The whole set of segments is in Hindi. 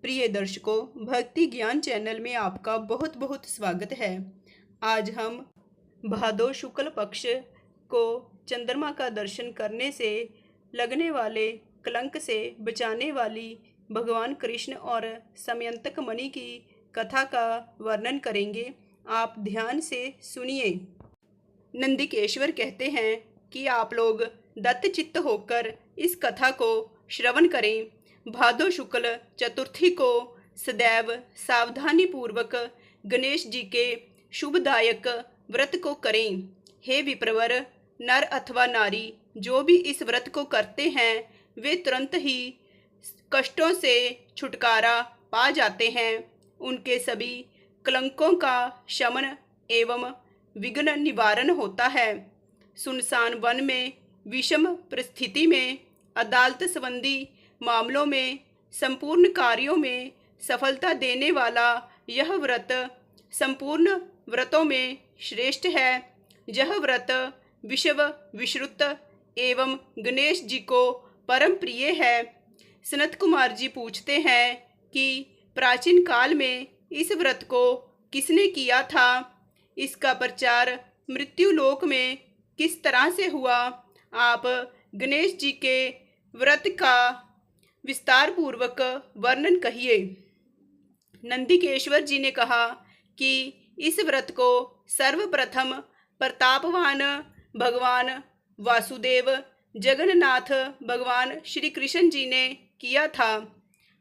प्रिय दर्शकों, भक्ति ज्ञान चैनल में आपका बहुत बहुत स्वागत है। आज हम भादो शुक्ल पक्ष को चंद्रमा का दर्शन करने से लगने वाले कलंक से बचाने वाली भगवान कृष्ण और समयंतक मणि की कथा का वर्णन करेंगे। आप ध्यान से सुनिए। नंदिकेश्वर कहते हैं कि आप लोग दत्तचित्त होकर इस कथा को श्रवण करें। भादो शुक्ल चतुर्थी को सदैव सावधानी पूर्वक गणेश जी के शुभदायक व्रत को करें। हे विप्रवर, नर अथवा नारी जो भी इस व्रत को करते हैं वे तुरंत ही कष्टों से छुटकारा पा जाते हैं। उनके सभी कलंकों का शमन एवं विघ्न निवारण होता है। सुनसान वन में विषम परिस्थिति में अदालत संबंधी मामलों में संपूर्ण कार्यों में सफलता देने वाला यह व्रत संपूर्ण व्रतों में श्रेष्ठ है। यह व्रत विश्व विश्रुत एवं गणेश जी को परम प्रिय है। सनत कुमार जी पूछते हैं कि प्राचीन काल में इस व्रत को किसने किया था? इसका प्रचार मृत्यु लोक में किस तरह से हुआ? आप गणेश जी के व्रत का विस्तार पूर्वक वर्णन कहिए। नंदिकेश्वर जी ने कहा कि इस व्रत को सर्वप्रथम प्रतापवान भगवान वासुदेव जगन्नाथ भगवान श्री कृष्ण जी ने किया था।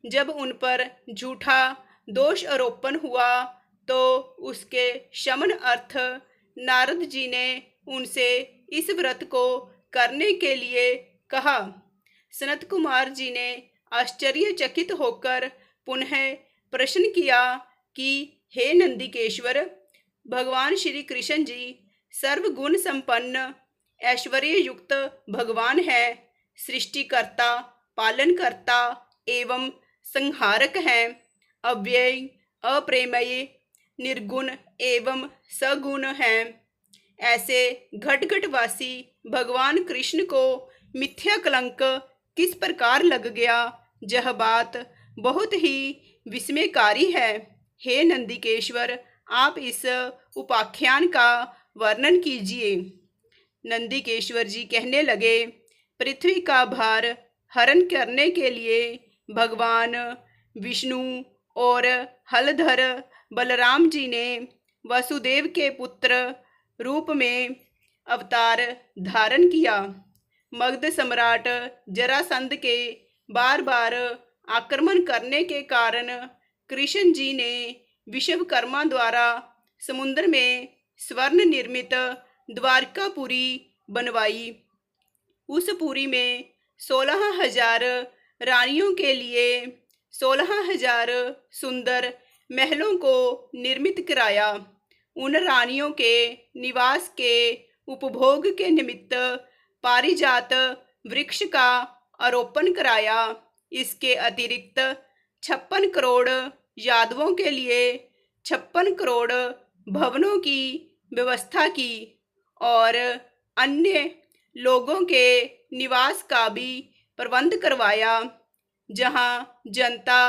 जब उन पर झूठा दोष आरोपण हुआ तो उसके शमन अर्थ नारद जी ने उनसे इस व्रत को करने के लिए कहा। सनत कुमार जी ने आश्चर्यचकित होकर पुनः प्रश्न किया कि हे नंदिकेश्वर, भगवान श्री कृष्ण जी सर्वगुण संपन्न ऐश्वर्य युक्त भगवान है, सृष्टिकर्ता, पालनकर्ता एवं संहारक हैं, अव्यय, अप्रेमय, निर्गुण एवं सगुण हैं। ऐसे घटघटवासी भगवान कृष्ण को मिथ्या कलंक किस प्रकार लग गया, यह बात बहुत ही विस्मयकारी है। हे नंदिकेश्वर, आप इस उपाख्यान का वर्णन कीजिए। नंदिकेश्वर जी कहने लगे, पृथ्वी का भार हरण करने के लिए भगवान विष्णु और हलधर बलराम जी ने वसुदेव के पुत्र रूप में अवतार धारण किया। मगध सम्राट जरासंध के बार बार आक्रमण करने के कारण कृष्ण जी ने विश्वकर्मा द्वारा समुद्र में स्वर्ण निर्मित द्वारकापुरी बनवाई। उस पुरी में 16,000 रानियों के लिए 16,000 सुंदर महलों को निर्मित कराया। उन रानियों के निवास के उपभोग के निमित्त पारिजात वृक्ष का आरोपण कराया। इसके अतिरिक्त 56 करोड़ यादवों के लिए 56 करोड़ भवनों की व्यवस्था की और अन्य लोगों के निवास का भी प्रबंध करवाया, जहां जनता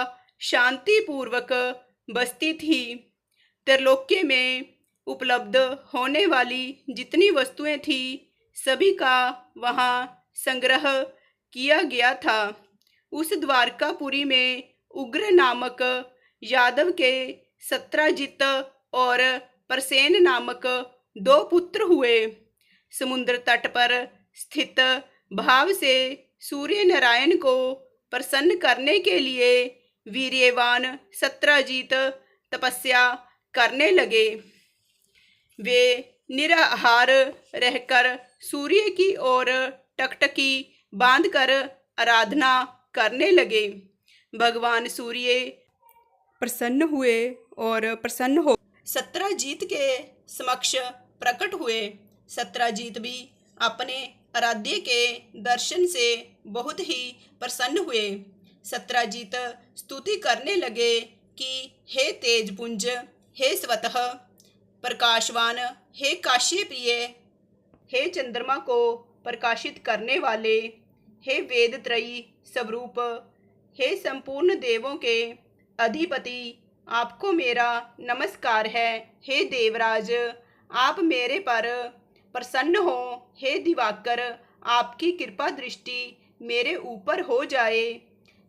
शांतिपूर्वक बसती थी। त्रिलोक्य में उपलब्ध होने वाली जितनी वस्तुएं थी सभी का वहां संग्रह किया गया था। उस द्वारकापुरी में उग्र नामक यादव के सत्राजित और प्रसेन नामक 2 पुत्र हुए। समुद्र तट पर स्थित भाव से सूर्य नारायण को प्रसन्न करने के लिए वीर्यवान सत्राजित तपस्या करने लगे। वे निराहार रहकर सूर्य की ओर टकटकी बांधकर आराधना करने लगे। भगवान सूर्य प्रसन्न हुए और प्रसन्न हो सत्राजीत के समक्ष प्रकट हुए। सत्राजीत भी अपने आराध्य के दर्शन से बहुत ही प्रसन्न हुए। सत्राजीत स्तुति करने लगे कि हे तेजपुंज, हे स्वतः प्रकाशवान, हे काश्य प्रिय, हे चंद्रमा को प्रकाशित करने वाले, हे वेद त्रयी स्वरूप, हे संपूर्ण देवों के अधिपति, आपको मेरा नमस्कार है। हे देवराज, आप मेरे पर प्रसन्न हो। हे दिवाकर, आपकी कृपा दृष्टि मेरे ऊपर हो जाए।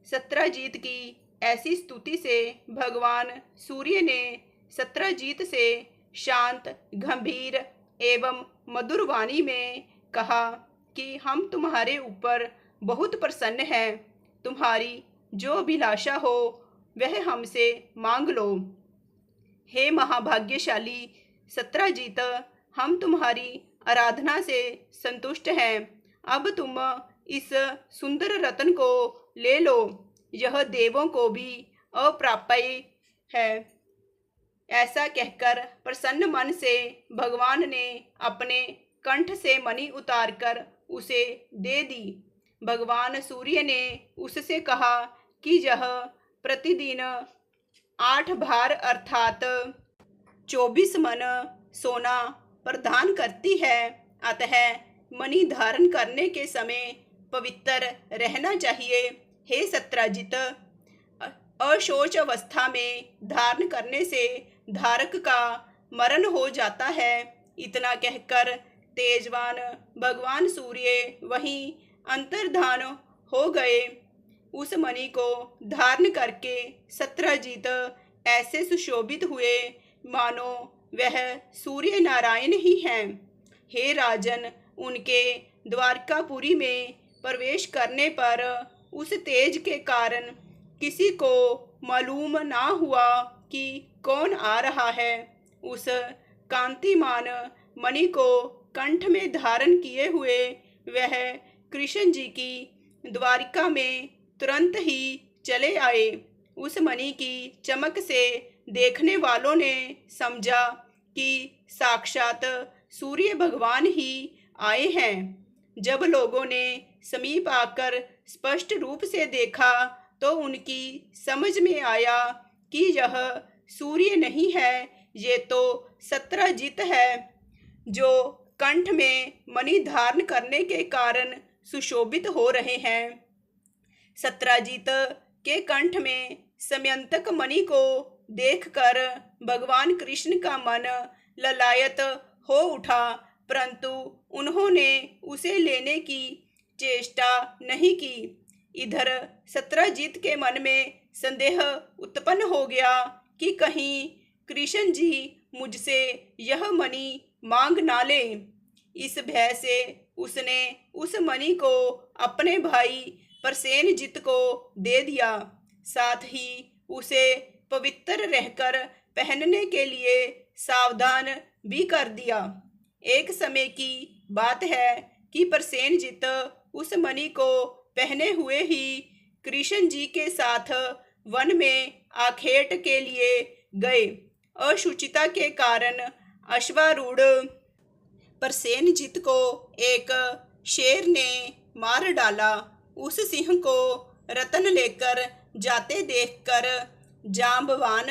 सत्यजीत की ऐसी स्तुति से भगवान सूर्य ने सत्यजीत से शांत, गंभीर एवं मधुर वाणी में कहा कि हम तुम्हारे ऊपर बहुत प्रसन्न हैं। तुम्हारी जो अभिलाषा हो वह हमसे मांग लो। हे महाभाग्यशाली सत्यजीत, हम तुम्हारी आराधना से संतुष्ट हैं। अब तुम इस सुंदर रत्न को ले लो। यह देवों को भी अप्राप्य है। ऐसा कहकर प्रसन्न मन से भगवान ने अपने कंठ से मणि उतारकर उसे दे दी। भगवान सूर्य ने उससे कहा कि यह प्रतिदिन 8 भार अर्थात 24 मन सोना प्रदान करती है। अतः मणि धारण करने के समय पवित्र रहना चाहिए। हे सत्यजीत, अशोच अवस्था में धारण करने से धारक का मरण हो जाता है। इतना कहकर तेजवान भगवान सूर्य वहीं अंतर्धान हो गए। उस मणि को धारण करके सत्यजीत ऐसे सुशोभित हुए मानो वह सूर्य नारायण ही हैं। हे राजन, उनके द्वारकापुरी में प्रवेश करने पर उस तेज के कारण किसी को मालूम ना हुआ कि कौन आ रहा है। उस कांतिमान मणि को कंठ में धारण किए हुए वह कृष्ण जी की द्वारिका में तुरंत ही चले आए। उस मणि की चमक से देखने वालों ने समझा कि साक्षात सूर्य भगवान ही आए हैं। जब लोगों ने समीप आकर स्पष्ट रूप से देखा तो उनकी समझ में आया कि यह सूर्य नहीं है, ये तो सत्यजीत है, जो कंठ में मणि धारण करने के कारण सुशोभित हो रहे हैं। सत्यजीत के कंठ में समयंतक मणि को देखकर भगवान कृष्ण का मन ललायत हो उठा, परंतु उन्होंने उसे लेने की चेष्टा नहीं की। इधर सत्यजीत के मन में संदेह उत्पन्न हो गया कि कहीं कृष्ण जी मुझसे यह मणि मांग ना ले। इस भय से उसने उस मणि को अपने भाई प्रसेनजीत को दे दिया, साथ ही उसे पवित्र रहकर पहनने के लिए सावधान भी कर दिया। एक समय की बात है कि प्रसेनजीत उस मणि को पहने हुए ही कृष्ण जी के साथ वन में आखेट के लिए गए। अशुचिता के कारण अश्वारूढ़ प्रसेनजीत को एक शेर ने मार डाला। उस सिंह को रतन लेकर जाते देखकर जांबवान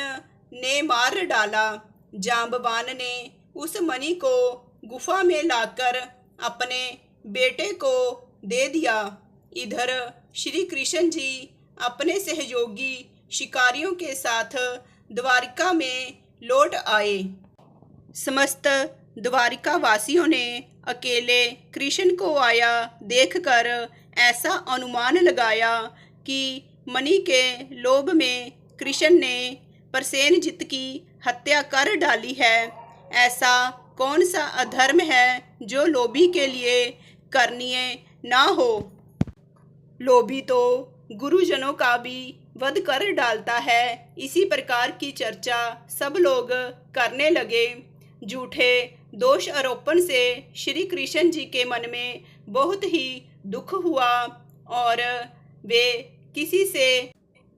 ने मार डाला। जांबवान ने उस मणि को गुफा में लाकर अपने बेटे को दे दिया। इधर श्री कृष्ण जी अपने सहयोगी शिकारियों के साथ द्वारिका में लौट आए। समस्त द्वारिका वासियों ने अकेले कृष्ण को आया देखकर ऐसा अनुमान लगाया कि मणि के लोभ में कृष्ण ने प्रसेनजीत की हत्या कर डाली है। ऐसा कौन सा अधर्म है जो लोभी के लिए करनीय ना हो। लोभी तो गुरुजनों का भी वध कर डालता है। इसी प्रकार की चर्चा सब लोग करने लगे। झूठे दोष आरोपण से श्री कृष्ण जी के मन में बहुत ही दुख हुआ और वे किसी से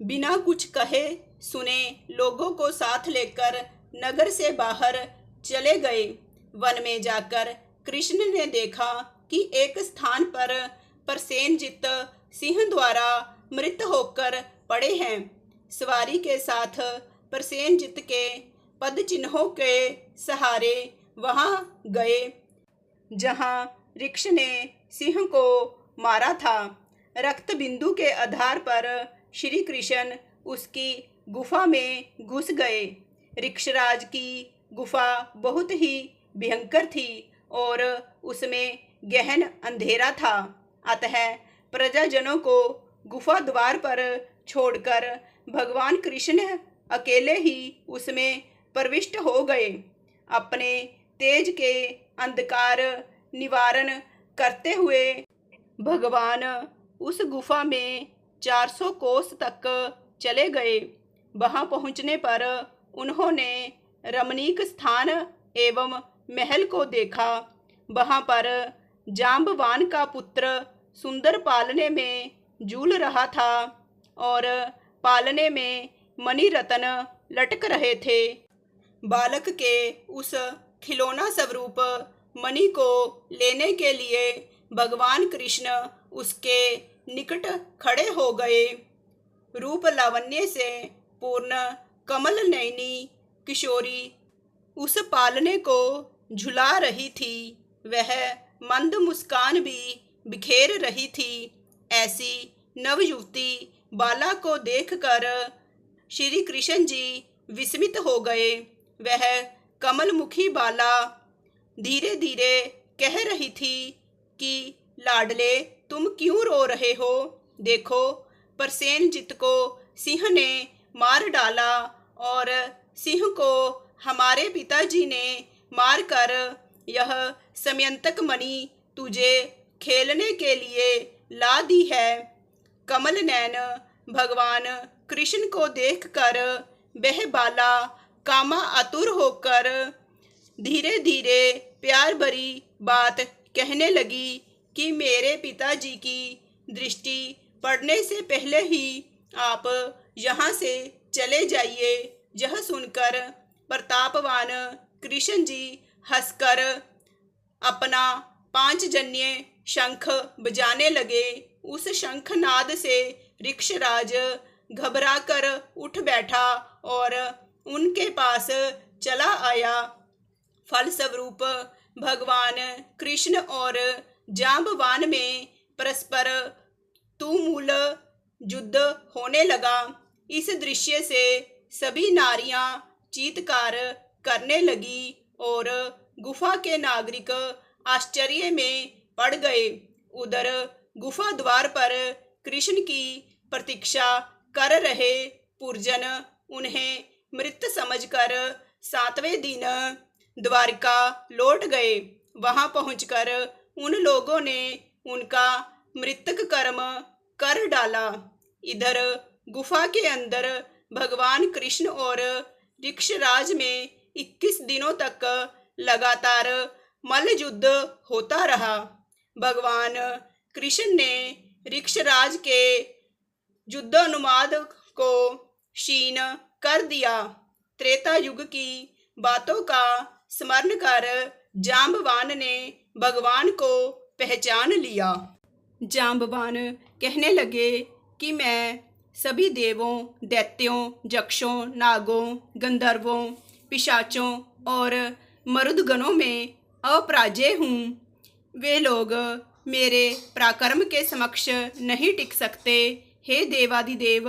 बिना कुछ कहे सुने लोगों को साथ लेकर नगर से बाहर चले गए। वन में जाकर कृष्ण ने देखा कि एक स्थान पर प्रसेनजीत सिंह द्वारा मृत होकर पड़े हैं। सवारी के साथ प्रसेनजीत के पद चिन्हों के सहारे वहां गए जहां ऋक्ष ने सिंह को मारा था। रक्त बिंदु के आधार पर श्री कृष्ण उसकी गुफा में घुस गए। ऋक्षराज की गुफा बहुत ही भयंकर थी और उसमें गहन अंधेरा था। अतः प्रजाजनों को गुफा द्वार पर छोड़कर भगवान कृष्ण अकेले ही उसमें प्रविष्ट हो गए। अपने तेज के अंधकार निवारण करते हुए भगवान उस गुफा में 400 कोस तक चले गए। वहां पहुंचने पर उन्होंने रमणीक स्थान एवं महल को देखा। वहां पर जाम्बवान का पुत्र सुंदर पालने में झूल रहा था और पालने में मणि रत्न लटक रहे थे। बालक के उस खिलौना स्वरूप मणि को लेने के लिए भगवान कृष्ण उसके निकट खड़े हो गए। रूप लावण्य से पूर्ण कमल नयनी किशोरी उस पालने को झुला रही थी। वह मंद मुस्कान भी बिखेर रही थी। ऐसी नवयुवती बाला को देखकर श्री कृष्ण जी विस्मित हो गए। वह कमलमुखी बाला धीरे धीरे कह रही थी कि लाडले, तुम क्यों रो रहे हो? देखो, प्रसेनजित को सिंह ने मार डाला और सिंह को हमारे पिताजी ने मारकर यह समयंतक मणि तुझे खेलने के लिए ला दी है। कमल नैन भगवान कृष्ण को देखकर वह बाला कामा आतुर होकर धीरे धीरे प्यार भरी बात कहने लगी कि मेरे पिताजी की दृष्टि पड़ने से पहले ही आप यहाँ से चले जाइए। यह सुनकर प्रतापवान कृष्ण जी हंसकर अपना 5 जन्य शंख बजाने लगे। उस शंखनाद से ऋक्षराज घबराकर उठ बैठा और उनके पास चला आया। फलस्वरूप भगवान कृष्ण और जाम्बवान में परस्पर तुमुल युद्ध होने लगा। इस दृश्य से सभी नारियां चीत्कार करने लगी और गुफा के नागरिक आश्चर्य में पड़ गए। उधर गुफा द्वार पर कृष्ण की प्रतीक्षा कर रहे पुरजन उन्हें मृत समझकर 7वें दिन द्वारिका लौट गए। वहां पहुंचकर उन लोगों ने उनका मृतक कर्म कर डाला। इधर गुफा के अंदर भगवान कृष्ण और ऋक्षराज में 21 दिनों तक लगातार मल्ल युद्ध होता रहा। भगवान कृष्ण ने ऋक्षराज के युद्धानुवाद को क्षीण कर दिया। त्रेता युग की बातों का स्मरण कर जाम्बवान ने भगवान को पहचान लिया। जाम्बवान कहने लगे कि मैं सभी देवों, दैत्यों, यक्षों, नागों, गंधर्वों, पिशाचों और मरुदगणों में अपराजेय हूँ। वे लोग मेरे पराक्रम के समक्ष नहीं टिक सकते। हे देवादिदेव,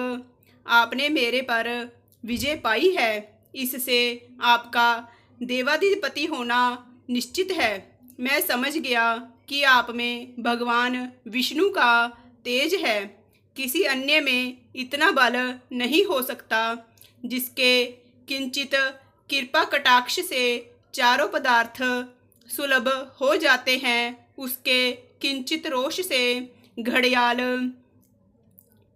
आपने मेरे पर विजय पाई है, इससे आपका देवाधिपति होना निश्चित है। मैं समझ गया कि आप में भगवान विष्णु का तेज है। किसी अन्य में इतना बल नहीं हो सकता। जिसके किंचित कृपा कटाक्ष से चारों पदार्थ सुलभ हो जाते हैं, उसके किंचित रोष से घड़ियाल,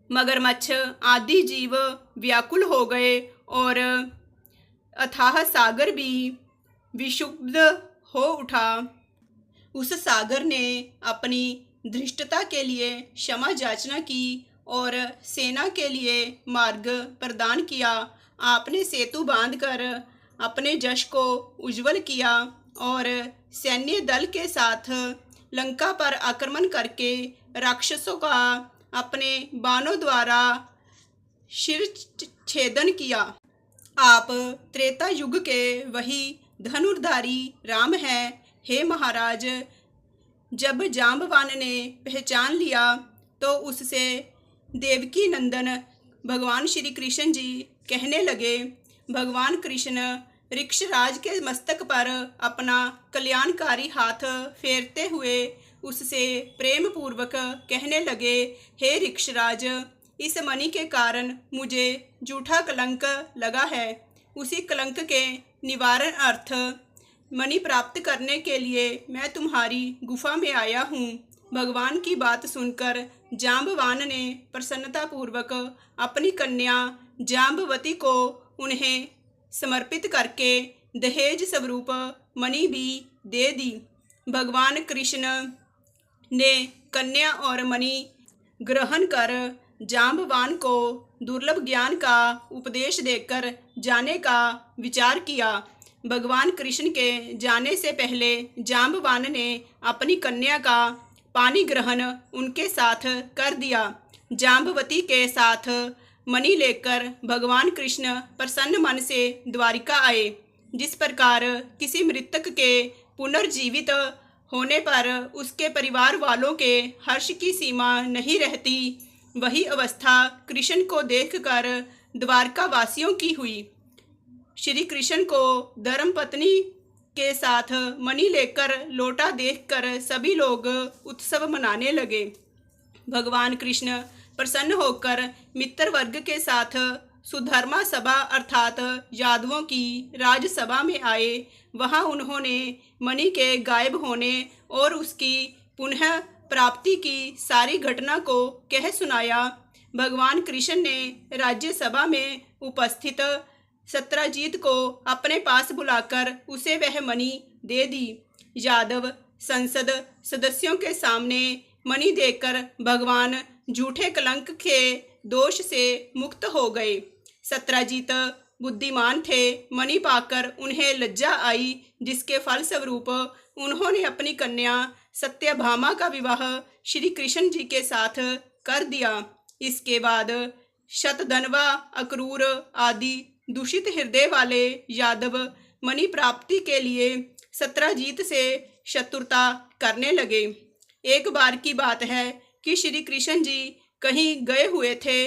मगरमच्छ आदि जीव व्याकुल हो गए और अथाह सागर भी विक्षुब्ध हो उठा। उस सागर ने अपनी धृष्टता के लिए क्षमा याचना की और सेना के लिए मार्ग प्रदान किया। आपने सेतु बांधकर अपने यश को उज्जवल किया और सैन्य दल के साथ लंका पर आक्रमण करके राक्षसों का अपने बाणों द्वारा शिर छेदन किया। आप त्रेता युग के वही धनुर्धारी राम हैं। हे महाराज, जब जाम्बवान ने पहचान लिया तो उससे देवकी नंदन भगवान श्री कृष्ण जी कहने लगे। भगवान कृष्ण ऋक्षराज के मस्तक पर अपना कल्याणकारी हाथ फेरते हुए उससे प्रेम पूर्वक कहने लगे, हे ऋक्षराज, इस मणि के कारण मुझे झूठा कलंक लगा है। उसी कलंक के निवारण अर्थ मणि प्राप्त करने के लिए मैं तुम्हारी गुफा में आया हूँ। भगवान की बात सुनकर जांबवान ने प्रसन्नतापूर्वक अपनी कन्या जांबवती को उन्हें समर्पित करके दहेज स्वरूप मणि भी दे दी। भगवान कृष्ण ने कन्या और मणि ग्रहण कर जांबवान को दुर्लभ ज्ञान का उपदेश देकर जाने का विचार किया। भगवान कृष्ण के जाने से पहले जांबवान ने अपनी कन्या का पानी ग्रहण उनके साथ कर दिया। जांबवती के साथ मणि लेकर भगवान कृष्ण प्रसन्न मन से द्वारिका आए। जिस प्रकार किसी मृतक के पुनर्जीवित होने पर उसके परिवार वालों के हर्ष की सीमा नहीं रहती, वही अवस्था कृष्ण को देखकर द्वारका वासियों की हुई। श्री कृष्ण को धर्मपत्नी के साथ मणि लेकर लौटा देखकर सभी लोग उत्सव मनाने लगे। भगवान कृष्ण प्रसन्न होकर मित्र वर्ग के साथ सुधर्मा सभा अर्थात यादवों की राजसभा में आए। वहां उन्होंने मणि के गायब होने और उसकी पुनः प्राप्ति की सारी घटना को कह सुनाया। भगवान कृष्ण ने राज्यसभा में उपस्थित सत्राजीत को अपने पास बुलाकर उसे वह मणि दे दी। यादव संसद सदस्यों के सामने मणि देकर भगवान झूठे कलंक के दोष से मुक्त हो गए। सत्राजीत बुद्धिमान थे। मणि पाकर उन्हें लज्जा आई, जिसके फलस्वरूप उन्होंने अपनी कन्या सत्यभामा का विवाह श्री कृष्ण जी के साथ कर दिया। इसके बाद शतधन्वा, अक्रूर आदि दूषित हृदय वाले यादव मणि प्राप्ति के लिए सत्राजीत से शत्रुता करने लगे। एक बार की बात है कि श्री कृष्ण जी कहीं गए हुए थे।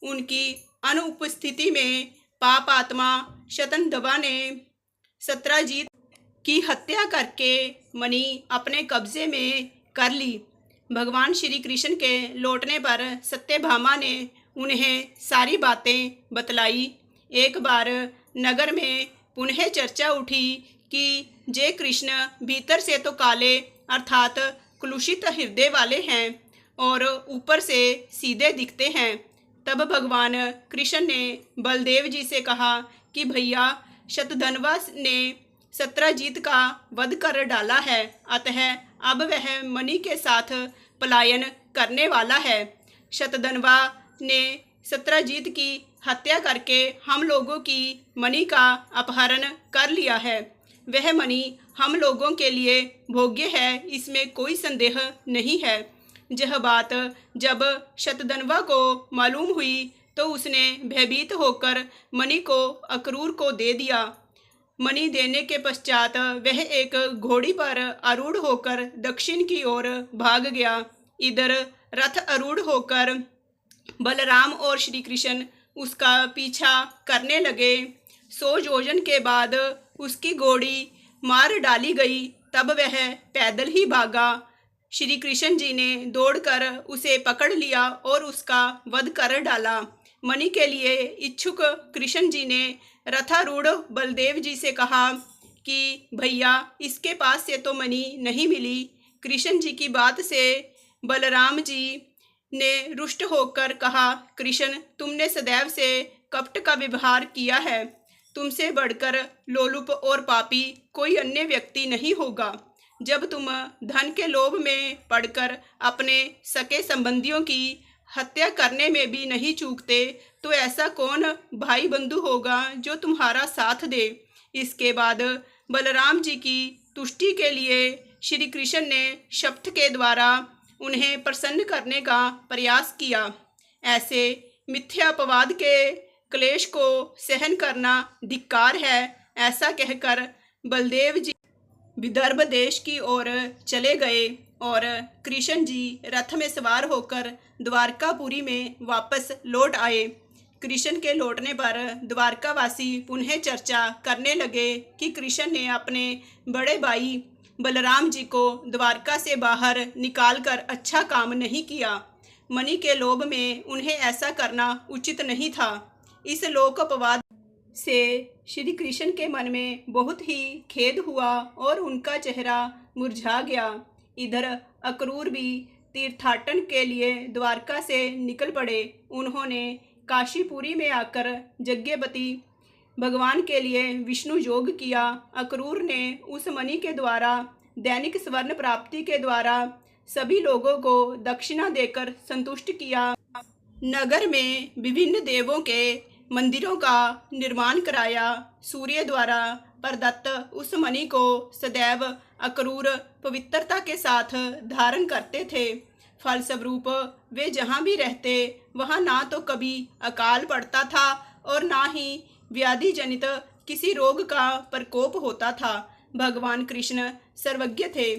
उनकी अनुपस्थिति में पापात्मा शतधन्वा ने सत्राजीत की हत्या करके मणि अपने कब्जे में कर ली। भगवान श्री कृष्ण के लौटने पर सत्यभामा ने उन्हें सारी बातें बतलाई। एक बार नगर में पुनः चर्चा उठी कि जे कृष्ण भीतर से तो काले अर्थात कलुषित हृदय वाले हैं और ऊपर से सीधे दिखते हैं। तब भगवान कृष्ण ने बलदेव जी से कहा कि भैया, शतधन्वा ने सत्राजीत का वध कर डाला है, अतः अब वह मणि के साथ पलायन करने वाला है। शतधन्वा ने सत्राजीत की हत्या करके हम लोगों की मणि का अपहरण कर लिया है। वह मणि हम लोगों के लिए भोग्य है, इसमें कोई संदेह नहीं है। यह बात जब शतधन्वा को मालूम हुई तो उसने भयभीत होकर मणि को अक्रूर को दे दिया। मणि देने के पश्चात वह एक घोड़ी पर आरूढ़ होकर दक्षिण की ओर भाग गया। इधर रथ आरूढ़ होकर बलराम और श्री कृष्ण उसका पीछा करने लगे। 100 योजन के बाद उसकी घोड़ी मार डाली गई। तब वह पैदल ही भागा। श्री कृष्ण जी ने दौड़कर उसे पकड़ लिया और उसका वध कर डाला। मणि के लिए इच्छुक कृष्ण जी ने रथारूढ़ बलदेव जी से कहा कि भैया, इसके पास से तो मणि नहीं मिली। कृष्ण जी की बात से बलराम जी ने रुष्ट होकर कहा, कृष्ण, तुमने सदैव से कपट का व्यवहार किया है। तुमसे बढ़कर लोलुप और पापी कोई अन्य व्यक्ति नहीं होगा। जब तुम धन के लोभ में पड़कर अपने सके संबंधियों की हत्या करने में भी नहीं चूकते, तो ऐसा कौन भाई बंधु होगा जो तुम्हारा साथ दे। इसके बाद बलराम जी की तुष्टि के लिए श्री कृष्ण ने शपथ के द्वारा उन्हें प्रसन्न करने का प्रयास किया। ऐसे मिथ्या अपवाद के क्लेश को सहन करना धिक्कार है। ऐसा कहकर बलदेव जी विदर्भ देश की ओर चले गए और कृष्ण जी रथ में सवार होकर द्वारकापुरी में वापस लौट आए। कृष्ण के लौटने पर द्वारकावासी पुनः चर्चा करने लगे कि कृष्ण ने अपने बड़े भाई बलराम जी को द्वारका से बाहर निकालकर अच्छा काम नहीं किया। मणि के लोभ में उन्हें ऐसा करना उचित नहीं था। इस लोक अपवाद से श्री कृष्ण के मन में बहुत ही खेद हुआ और उनका चेहरा मुरझा गया। इधर अक्रूर भी तीर्थाटन के लिए द्वारका से निकल पड़े। उन्होंने काशीपुरी में आकर यज्ञवती भगवान के लिए विष्णु योग किया। अक्रूर ने उस मणि के द्वारा दैनिक स्वर्ण प्राप्ति के द्वारा सभी लोगों को दक्षिणा देकर संतुष्ट किया। नगर में विभिन्न देवों के मंदिरों का निर्माण कराया। सूर्य द्वारा प्रदत्त उस मणि को सदैव अक्रूर पवित्रता के साथ धारण करते थे। फलस्वरूप वे जहाँ भी रहते वहाँ ना तो कभी अकाल पड़ता था और ना ही व्याधि जनित किसी रोग का प्रकोप होता था। भगवान कृष्ण सर्वज्ञ थे।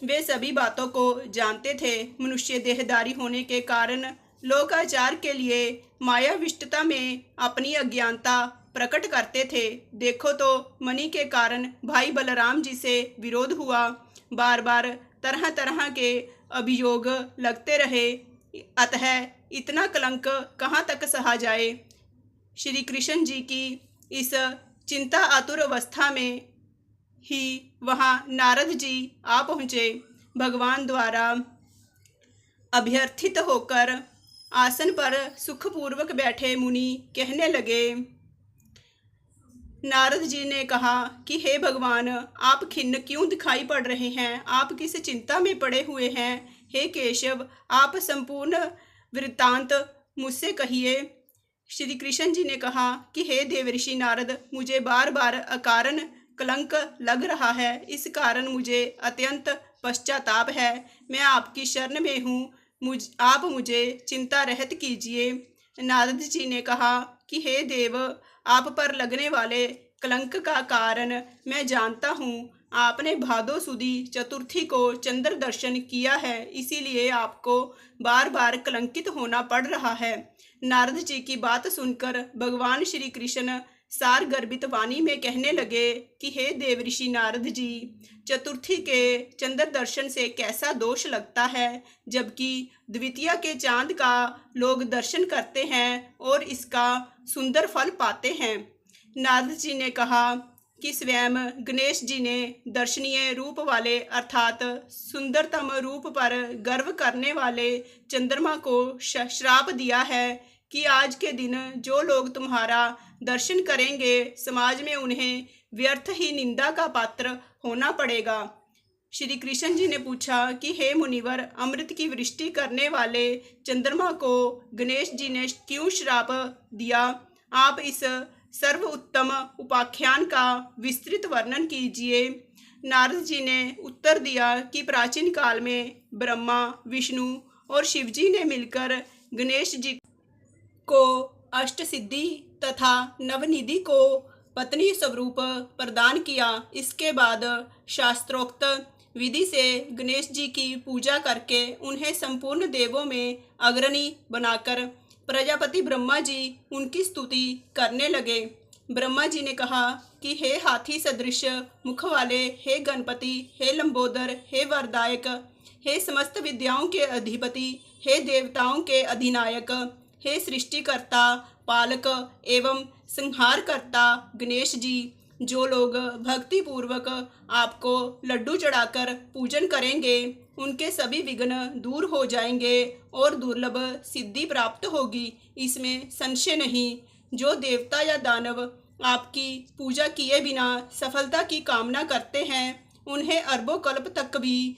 वे सभी बातों को जानते थे। मनुष्य देहधारी होने के कारण लोकाचार के लिए मायाविष्टता में अपनी अज्ञानता प्रकट करते थे। देखो तो मणि के कारण भाई बलराम जी से विरोध हुआ। बार बार तरह तरह के अभियोग लगते रहे। अतः इतना कलंक कहाँ तक सहा जाए। श्री कृष्ण जी की इस चिंता आतुर अवस्था में ही वहाँ नारद जी आ पहुँचे। भगवान द्वारा अभ्यर्थित होकर आसन पर सुखपूर्वक बैठे मुनि कहने लगे। नारद जी ने कहा कि हे भगवान, आप खिन्न क्यों दिखाई पड़ रहे हैं? आप किस चिंता में पड़े हुए हैं? हे केशव, आप संपूर्ण वृत्तांत मुझसे कहिए। श्री कृष्ण जी ने कहा कि हे देवर्षि नारद, मुझे बार बार अकारण कलंक लग रहा है। इस कारण मुझे अत्यंत पश्चाताप है। मैं आपकी शरण में हूँ, आप मुझे चिंता रहित कीजिए। नारद जी ने कहा कि हे देव, आप पर लगने वाले कलंक का कारण मैं जानता हूँ। आपने भादो सुदी चतुर्थी को चंद्र दर्शन किया है, इसीलिए आपको बार बार कलंकित होना पड़ रहा है। नारद जी की बात सुनकर भगवान श्री कृष्ण सार गर्भित वाणी में कहने लगे कि हे देवऋषि नारद जी, चतुर्थी के चंद्र दर्शन से कैसा दोष लगता है, जबकि द्वितीया के चांद का लोग दर्शन करते हैं और इसका सुंदर फल पाते हैं। नारद जी ने कहा कि स्वयं गणेश जी ने दर्शनीय रूप वाले अर्थात सुंदरतम रूप पर गर्व करने वाले चंद्रमा को श्राप दिया है कि आज के दिन जो लोग तुम्हारा दर्शन करेंगे, समाज में उन्हें व्यर्थ ही निंदा का पात्र होना पड़ेगा। श्री कृष्ण जी ने पूछा कि हे मुनिवर, अमृत की वृष्टि करने वाले चंद्रमा को गणेश जी ने क्यों श्राप दिया? आप इस सर्व उत्तम उपाख्यान का विस्तृत वर्णन कीजिए। नारद जी ने उत्तर दिया कि प्राचीन काल में ब्रह्मा, विष्णु और शिव जी ने मिलकर गणेश जी को अष्ट सिद्धि तथा नवनिधि को पत्नी स्वरूप प्रदान किया। इसके बाद शास्त्रोक्त विधि से गणेश जी की पूजा करके उन्हें संपूर्ण देवों में अग्रणी बनाकर प्रजापति ब्रह्मा जी उनकी स्तुति करने लगे। ब्रह्मा जी ने कहा कि हे हाथी सदृश मुख वाले, हे गणपति, हे लंबोदर, हे वरदायक, हे समस्त विद्याओं के अधिपति, हे देवताओं के अधिनायक, हे सृष्टिकर्ता, पालक एवं संहारकर्ता गणेश जी, जो लोग भक्ति पूर्वक आपको लड्डू चढ़ाकर पूजन करेंगे, उनके सभी विघ्न दूर हो जाएंगे और दुर्लभ सिद्धि प्राप्त होगी, इसमें संशय नहीं। जो देवता या दानव आपकी पूजा किए बिना सफलता की कामना करते हैं, उन्हें अरबों कल्प तक भी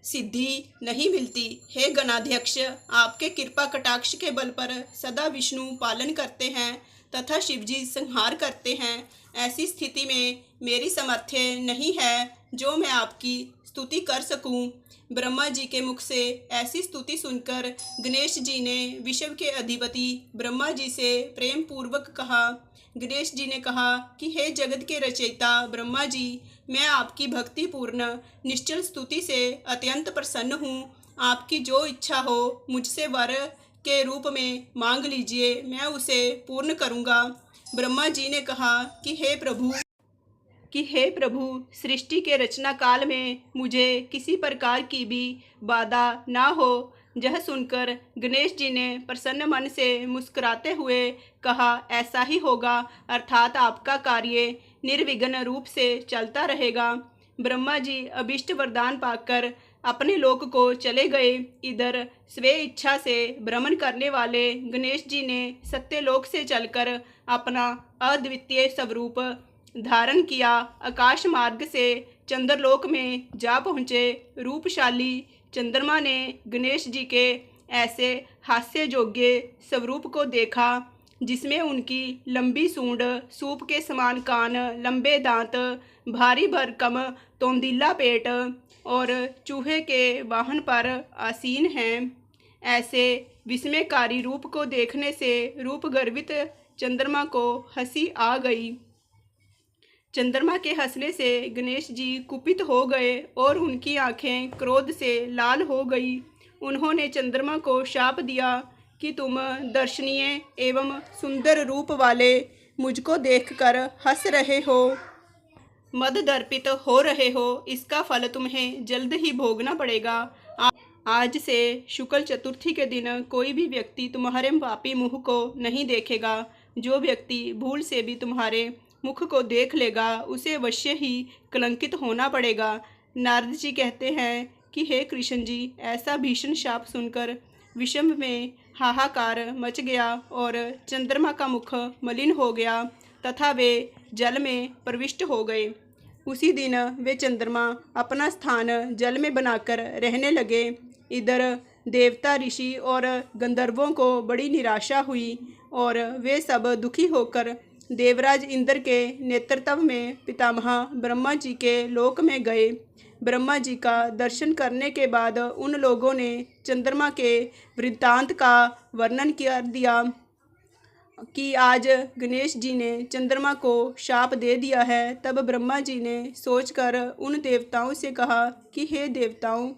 सिद्धि नहीं मिलती। हे गणाध्यक्ष, आपके कृपा कटाक्ष के बल पर सदा विष्णु पालन करते हैं तथा शिवजी संहार करते हैं। ऐसी स्थिति में मेरी सामर्थ्य नहीं है जो मैं आपकी स्तुति कर सकूं। ब्रह्मा जी के मुख से ऐसी स्तुति सुनकर गणेश जी ने विश्व के अधिपति ब्रह्मा जी से प्रेम पूर्वक कहा। गणेश जी ने कहा कि हे जगत के रचयिता ब्रह्मा जी, मैं आपकी भक्ति पूर्ण निश्चल स्तुति से अत्यंत प्रसन्न हूँ। आपकी जो इच्छा हो मुझसे वर के रूप में मांग लीजिए, मैं उसे पूर्ण करूँगा। ब्रह्मा जी ने कहा कि हे प्रभु, सृष्टि के रचना काल में मुझे किसी प्रकार की भी बाधा ना हो। यह सुनकर गणेश जी ने प्रसन्न मन से मुस्कुराते हुए कहा, ऐसा ही होगा, अर्थात आपका कार्य निर्विघ्न रूप से चलता रहेगा। ब्रह्मा जी अभिष्ट वरदान पाकर अपने लोक को चले गए। इधर स्वे इच्छा से भ्रमण करने वाले गणेश जी ने सत्यलोक से चलकर अपना अद्वितीय स्वरूप धारण किया। आकाश मार्ग से चंद्रलोक में जा पहुँचे। रूपशाली चंद्रमा ने गणेश जी के ऐसे हास्य योग्य स्वरूप को देखा, जिसमें उनकी लंबी सूंड, सूप के समान कान, लंबे दांत, भारी भरकम तोंदिला पेट और चूहे के वाहन पर आसीन हैं। ऐसे विस्मयकारी रूप को देखने से रूप गर्वित चंद्रमा को हंसी आ गई। चंद्रमा के हंसने से गणेश जी कुपित हो गए और उनकी आंखें क्रोध से लाल हो गई। उन्होंने चंद्रमा को शाप दिया कि तुम दर्शनीय एवं सुंदर रूप वाले मुझको देखकर हंस रहे हो, मद दर्पित हो रहे हो, इसका फल तुम्हें जल्द ही भोगना पड़ेगा। आज से शुक्ल चतुर्थी के दिन कोई भी व्यक्ति तुम्हारे पापी मुख को नहीं देखेगा। जो व्यक्ति भूल से भी तुम्हारे मुख को देख लेगा, उसे अवश्य ही कलंकित होना पड़ेगा। नारद जी कहते हैं कि हे कृष्ण जी, ऐसा भीषण शाप सुनकर विषम में हाहाकार मच गया और चंद्रमा का मुख मलिन हो गया तथा वे जल में प्रविष्ट हो गए। उसी दिन वे चंद्रमा अपना स्थान जल में बनाकर रहने लगे। इधर देवता, ऋषि और गंधर्वों को बड़ी निराशा हुई और वे सब दुखी होकर देवराज इंद्र के नेतृत्व में पितामह ब्रह्मा जी के लोक में गए। ब्रह्मा जी का दर्शन करने के बाद उन लोगों ने चंद्रमा के वृत्तांत का वर्णन कर दिया कि आज गणेश जी ने चंद्रमा को शाप दे दिया है। तब ब्रह्मा जी ने सोचकर उन देवताओं से कहा कि हे देवताओं,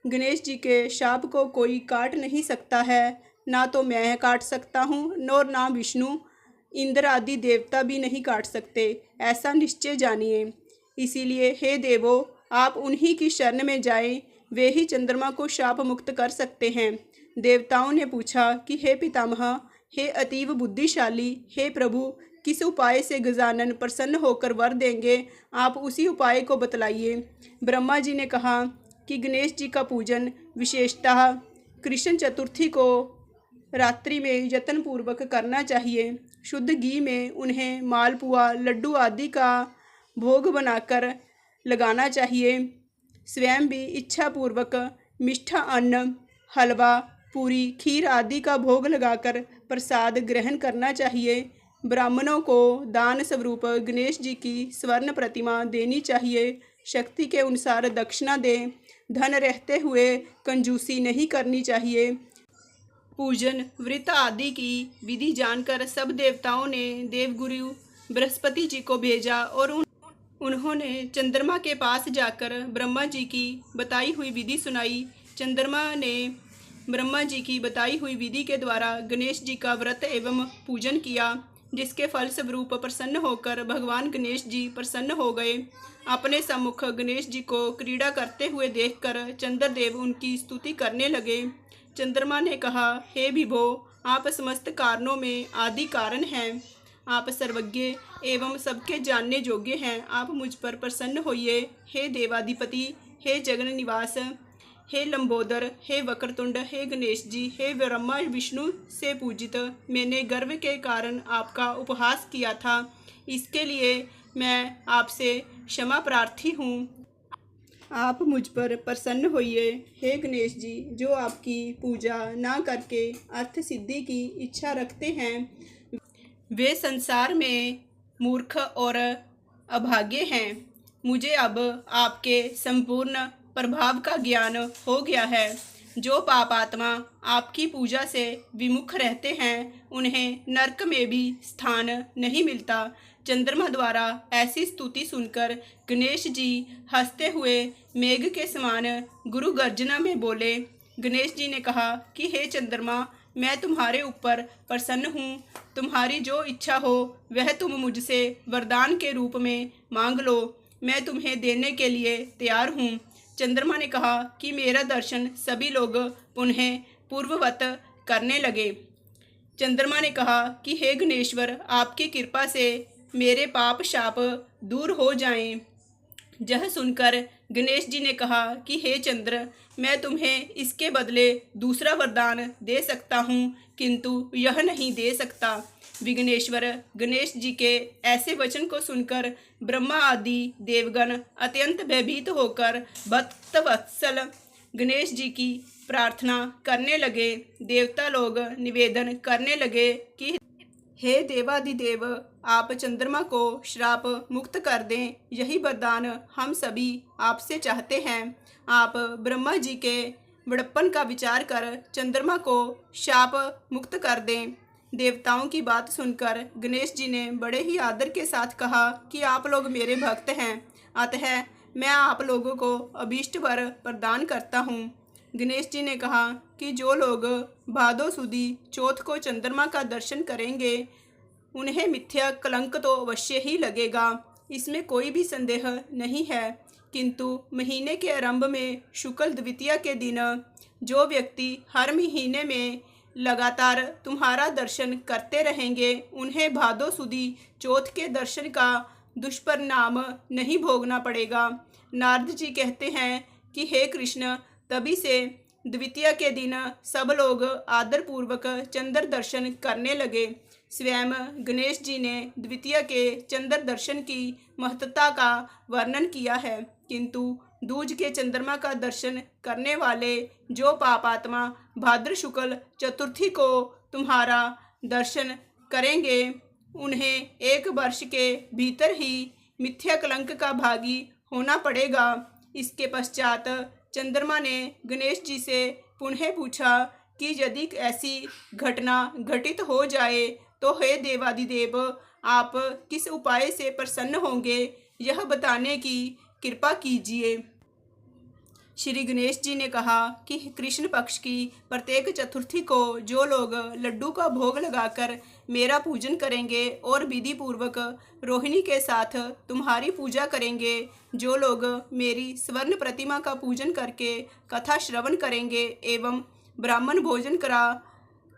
गणेश जी के शाप को कोई काट नहीं सकता है, ना तो मैं काट सकता हूँ और ना विष्णु, इंद्र आदि देवता भी नहीं काट सकते, ऐसा निश्चय जानिए। इसीलिए हे देवों, आप उन्हीं की शरण में जाएं, वे ही चंद्रमा को शाप मुक्त कर सकते हैं। देवताओं ने पूछा कि हे पितामह, हे अतीव बुद्धिशाली, हे प्रभु, किस उपाय से गजानन प्रसन्न होकर वर देंगे, आप उसी उपाय को बतलाइए। ब्रह्मा जी ने कहा कि गणेश जी का पूजन विशेषतः कृष्ण चतुर्थी को रात्रि में यत्न पूर्वक करना चाहिए। शुद्ध घी में उन्हें मालपुआ, लड्डू आदि का भोग बनाकर लगाना चाहिए। स्वयं भी इच्छा पूर्वक मीठा अन्न, हलवा, पूरी, खीर आदि का भोग लगाकर प्रसाद ग्रहण करना चाहिए। ब्राह्मणों को दान स्वरूप गणेश जी की स्वर्ण प्रतिमा देनी चाहिए। शक्ति के अनुसार दक्षिणा दें। धन रहते हुए कंजूसी नहीं करनी चाहिए। पूजन, व्रत आदि की विधि जानकर सब देवताओं ने देवगुरु बृहस्पति जी को भेजा और उन्होंने चंद्रमा के पास जाकर ब्रह्मा जी की बताई हुई विधि सुनाई। चंद्रमा ने ब्रह्मा जी की बताई हुई विधि के द्वारा गणेश जी का व्रत एवं पूजन किया, जिसके फलस्वरूप प्रसन्न होकर भगवान गणेश जी प्रसन्न हो गए। अपने सम्मुख गणेश जी को क्रीड़ा करते हुए देखकर चंद्रदेव उनकी स्तुति करने लगे। चंद्रमा ने कहा, हे विभो, आप समस्त कारणों में आदि कारण हैं। आप सर्वज्ञ एवं सबके जानने योग्य हैं। आप मुझ पर प्रसन्न होइए। हे देवाधिपति, हे जगन निवास, हे लंबोदर, हे वक्रतुंड, हे गणेश जी, हे ब्रह्मा विष्णु से पूजित, मैंने गर्व के कारण आपका उपहास किया था, इसके लिए मैं आपसे क्षमा प्रार्थी हूँ। आप मुझ पर प्रसन्न होइए। हे गणेश जी, जो आपकी पूजा ना करके अर्थ सिद्धि की इच्छा रखते हैं, वे संसार में मूर्ख और अभागे हैं। मुझे अब आपके संपूर्ण प्रभाव का ज्ञान हो गया है। जो पापात्मा आपकी पूजा से विमुख रहते हैं, उन्हें नरक में भी स्थान नहीं मिलता। चंद्रमा द्वारा ऐसी स्तुति सुनकर गणेश जी हंसते हुए मेघ के समान गुरु गर्जना में बोले। गणेश जी ने कहा कि हे चंद्रमा, मैं तुम्हारे ऊपर प्रसन्न हूँ। तुम्हारी जो इच्छा हो वह तुम मुझसे वरदान के रूप में मांग लो, मैं तुम्हें देने के लिए तैयार हूँ। चंद्रमा ने कहा कि मेरा दर्शन सभी लोग पुनः पूर्ववत करने लगे। चंद्रमा ने कहा कि हे गणेश्वर, आपकी कृपा से मेरे पाप शाप दूर हो जाएं। यह सुनकर गणेश जी ने कहा कि हे चंद्र, मैं तुम्हें इसके बदले दूसरा वरदान दे सकता हूँ, किंतु यह नहीं दे सकता। विघ्नेश्वर गणेश जी के ऐसे वचन को सुनकर ब्रह्मा आदि देवगण अत्यंत भयभीत होकर भक्तवत्सल गणेश जी की प्रार्थना करने लगे। देवता लोग निवेदन करने लगे कि हे देवादिदेव, आप चंद्रमा को श्राप मुक्त कर दें, यही वरदान हम सभी आपसे चाहते हैं। आप ब्रह्मा जी के बड़प्पन का विचार कर चंद्रमा को शाप मुक्त कर दें। देवताओं की बात सुनकर गणेश जी ने बड़े ही आदर के साथ कहा कि आप लोग मेरे भक्त हैं, अतः मैं आप लोगों को अभीष्ट वर प्रदान करता हूँ। गणेश जी ने कहा कि जो लोग भादो सुदी चौथ को चंद्रमा का दर्शन करेंगे उन्हें मिथ्या कलंक तो अवश्य ही लगेगा, इसमें कोई भी संदेह नहीं है। किंतु महीने के आरंभ में शुक्ल द्वितीया के दिन जो व्यक्ति हर महीने में लगातार तुम्हारा दर्शन करते रहेंगे उन्हें भादो सुदी चौथ के दर्शन का दुष्परिणाम नहीं भोगना पड़ेगा। नारद जी कहते हैं कि हे कृष्ण, तभी से द्वितीया के दिन सब लोग आदरपूर्वक चंद्र दर्शन करने लगे। स्वयं गणेश जी ने द्वितीया के चंद्र दर्शन की महत्ता का वर्णन किया है, किंतु दूज के चंद्रमा का दर्शन करने वाले जो पापात्मा भाद्र शुक्ल चतुर्थी को तुम्हारा दर्शन करेंगे उन्हें 1 वर्ष के भीतर ही मिथ्या कलंक का भागी होना पड़ेगा। इसके पश्चात चंद्रमा ने गणेश जी से पुनः पूछा कि यदि ऐसी घटना घटित हो जाए तो हे देवादिदेव, आप किस उपाय से प्रसन्न होंगे, यह बताने की कृपा कीजिए। श्री गणेश जी ने कहा कि कृष्ण पक्ष की प्रत्येक चतुर्थी को जो लोग लड्डू का भोग लगाकर मेरा पूजन करेंगे और विधि पूर्वक रोहिणी के साथ तुम्हारी पूजा करेंगे, जो लोग मेरी स्वर्ण प्रतिमा का पूजन करके कथा श्रवण करेंगे एवं ब्राह्मण भोजन करा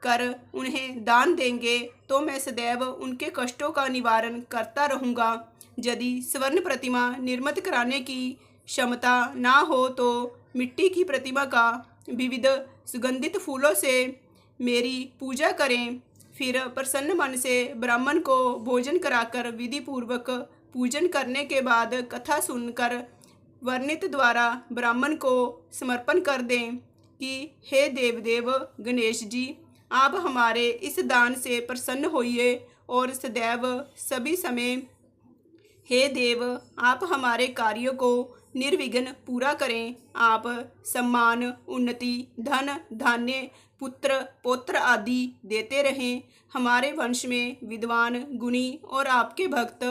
कर उन्हें दान देंगे, तो मैं सदैव उनके कष्टों का निवारण करता रहूँगा। यदि स्वर्ण प्रतिमा निर्मित कराने की क्षमता ना हो तो मिट्टी की प्रतिमा का विविध सुगंधित फूलों से मेरी पूजा करें। फिर प्रसन्न मन से ब्राह्मण को भोजन कराकर विधि पूर्वक पूजन करने के बाद कथा सुनकर वर्णित द्वारा ब्राह्मण को समर्पण कर दें कि हे देवदेव गणेश जी, आप हमारे इस दान से प्रसन्न होइए और सदैव सभी समय हे देव, आप हमारे कार्यों को निर्विघ्न पूरा करें। आप सम्मान, उन्नति, धन धान्य, पुत्र पौत्र आदि देते रहें। हमारे वंश में विद्वान, गुणी और आपके भक्त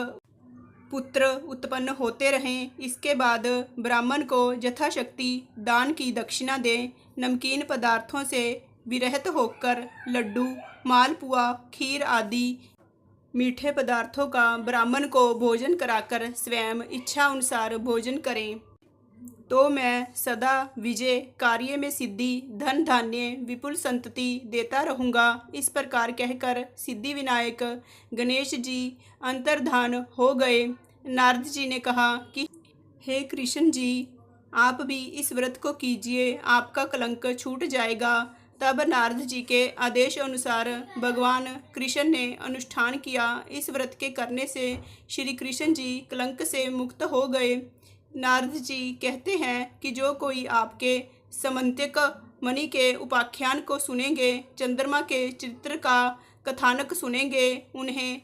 पुत्र उत्पन्न होते रहें। इसके बाद ब्राह्मण को यथाशक्ति दान की दक्षिणा दें। नमकीन पदार्थों से विरहित होकर लड्डू, मालपुआ, खीर आदि मीठे पदार्थों का ब्राह्मण को भोजन कराकर स्वयं इच्छा अनुसार भोजन करें, तो मैं सदा विजय, कार्य में सिद्धि, धन धान्य, विपुल संतति देता रहूँगा। इस प्रकार कहकर सिद्धि विनायक गणेश जी अंतर्धान हो गए। नारद जी ने कहा कि हे कृष्ण जी, आप भी इस व्रत को कीजिए, आपका कलंक छूट जाएगा। तब नारद जी के आदेश अनुसार भगवान कृष्ण ने अनुष्ठान किया। इस व्रत के करने से श्री कृष्ण जी कलंक से मुक्त हो गए। नारद जी कहते हैं कि जो कोई आपके समंत्यक मणि के उपाख्यान को सुनेंगे, चंद्रमा के चरित्र का कथानक सुनेंगे, उन्हें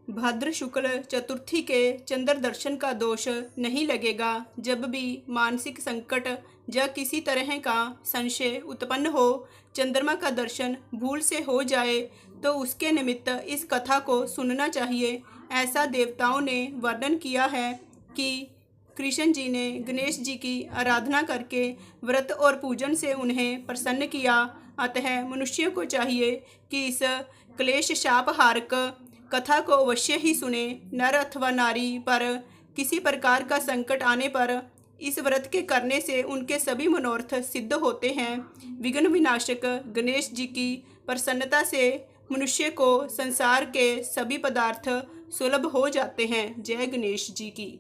भाद्र शुक्ल चतुर्थी के चंद्र दर्शन का दोष नहीं लगेगा। जब भी मानसिक संकट या किसी तरह का संशय उत्पन्न हो, चंद्रमा का दर्शन भूल से हो जाए, तो उसके निमित्त इस कथा को सुनना चाहिए। ऐसा देवताओं ने वर्णन किया है कि कृष्ण जी ने गणेश जी की आराधना करके व्रत और पूजन से उन्हें प्रसन्न किया। अतः मनुष्य को चाहिए कि इस क्लेश शापहारक कथा को अवश्य ही सुने। नर अथवा नारी पर किसी प्रकार का संकट आने पर इस व्रत के करने से उनके सभी मनोरथ सिद्ध होते हैं। विघ्न विनाशक गणेश जी की प्रसन्नता से मनुष्य को संसार के सभी पदार्थ सुलभ हो जाते हैं। जय गणेश जी की।